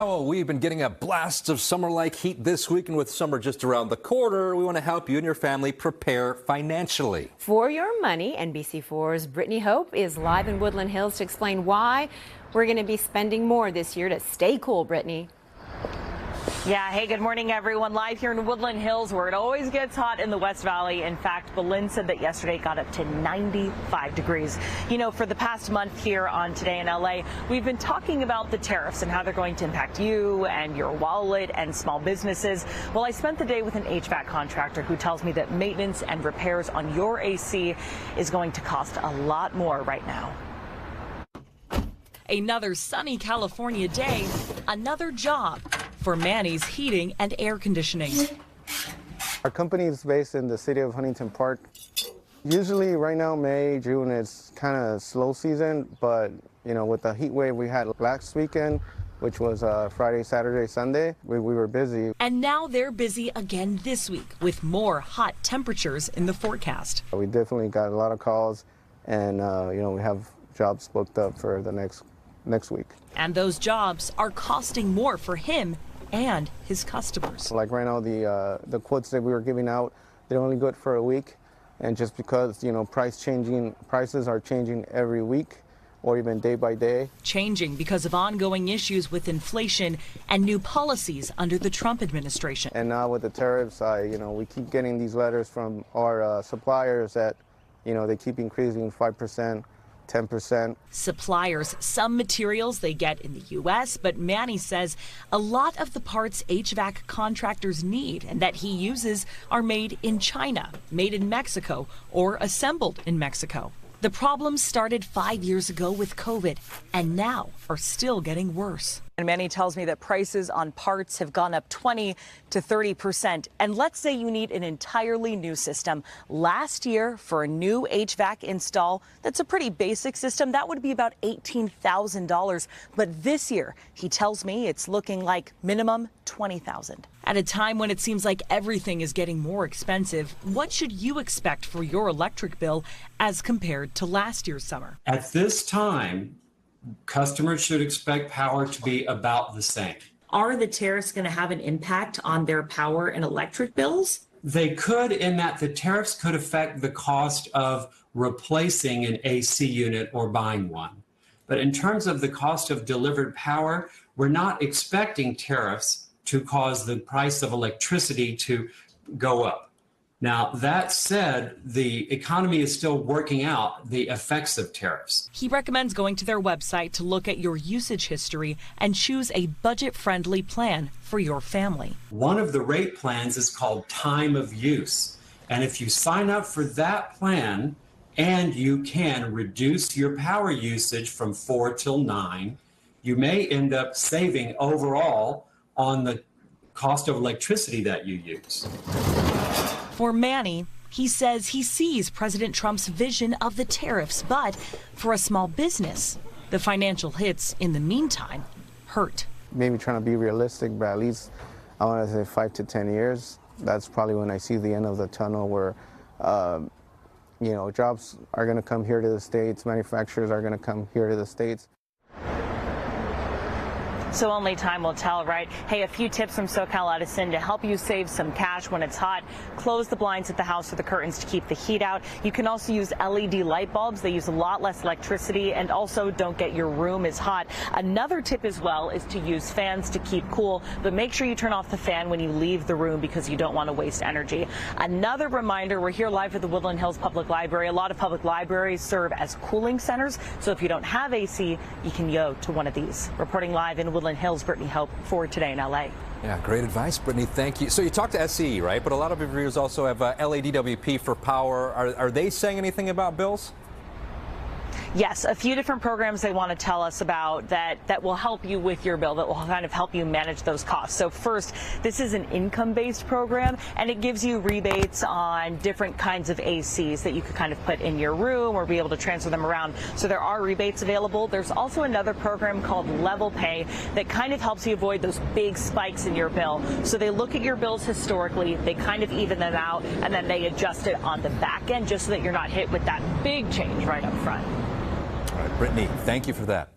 Oh, we've been getting a blast of summer-like heat this week, and with summer just around the corner, we want to help you and your family prepare financially. For your money, NBC4's Brittany Hope is live in Woodland Hills to explain why we're going to be spending more this year to stay cool. Brittany. Yeah, hey, good morning, everyone. Live here in Woodland Hills, where it always gets hot in the West Valley. In fact, Berlin said that yesterday it got up to 95 degrees. You know, for the past month here on Today in LA, we've been talking about the tariffs and how they're going to impact you and your wallet and small businesses. Well, I spent the day with an HVAC contractor who tells me that maintenance and repairs on your AC is going to cost a lot more right now. Another sunny California day, another job for Manny's Heating and Air Conditioning. Our company is based in the city of Huntington Park. Usually right now, May, June, it's kind of slow season, but you know, with the heat wave we had last weekend, which was Friday, Saturday, Sunday, we were busy. And now they're busy again this week with more hot temperatures in the forecast. We definitely got a lot of calls, and you know, we have jobs booked up for the next week. And those jobs are costing more for him and his customers. Like right now, the quotes that we were giving out, they're only good for a week, and just because, you know, prices are changing every week or even day by day. Changing because of ongoing issues with inflation and new policies under the Trump administration. And now with the tariffs, you know, we keep getting these letters from our suppliers that, you know, they keep increasing 5%. 10%. Suppliers, some materials they get in the U.S., but Manny says a lot of the parts HVAC contractors need and that he uses are made in China, made in Mexico, or assembled in Mexico. The problems started 5 years ago with COVID and now are still getting worse. And Manny tells me that prices on parts have gone up 20 to 30%. And let's say you need an entirely new system. Last year, for a new HVAC install, that's a pretty basic system, that would be about $18,000. But this year, he tells me it's looking like minimum $20,000. At a time when it seems like everything is getting more expensive, what should you expect for your electric bill as compared to last year's summer? At this time, customers should expect power to be about the same. Are the tariffs going to have an impact on their power and electric bills? They could, in that the tariffs could affect the cost of replacing an AC unit or buying one. But in terms of the cost of delivered power, we're not expecting tariffs to cause the price of electricity to go up. Now, that said, the economy is still working out the effects of tariffs. He recommends going to their website to look at your usage history and choose a budget-friendly plan for your family. One of the rate plans is called time of use. And if you sign up for that plan and you can reduce your power usage from 4 till 9, you may end up saving overall on the cost of electricity that you use. For Manny, he says he sees President Trump's vision of the tariffs, but for a small business, the financial hits in the meantime hurt. Maybe trying to be realistic, but at least I want to say 5 to 10 years. That's probably when I see the end of the tunnel where, you know, jobs are going to come here to the States, manufacturers are going to come here to the States. So only time will tell, right? Hey, a few tips from SoCal Edison to help you save some cash when it's hot. Close the blinds at the house or the curtains to keep the heat out. You can also use LED light bulbs. They use a lot less electricity, and also don't get your room as hot. Another tip as well is to use fans to keep cool, but make sure you turn off the fan when you leave the room because you don't want to waste energy. Another reminder, we're here live at the Woodland Hills Public Library. A lot of public libraries serve as cooling centers, so if you don't have AC, you can go to one of these. Reporting live in Woodland Hills, Brittany Hope for Today in LA. Yeah, great advice, Brittany. Thank you. So you talked to SCE, right? But a lot of your viewers also have LADWP for power. Are they saying anything about bills? Yes, a few different programs they want to tell us about that will help you with your bill, that will kind of help you manage those costs. So first, this is an income-based program, and it gives you rebates on different kinds of ACs that you could kind of put in your room or be able to transfer them around. So there are rebates available. There's also another program called Level Pay that kind of helps you avoid those big spikes in your bill. So they look at your bills historically, they kind of even them out, and then they adjust it on the back end just so that you're not hit with that big change right up front. All right, Brittany, thank you for that.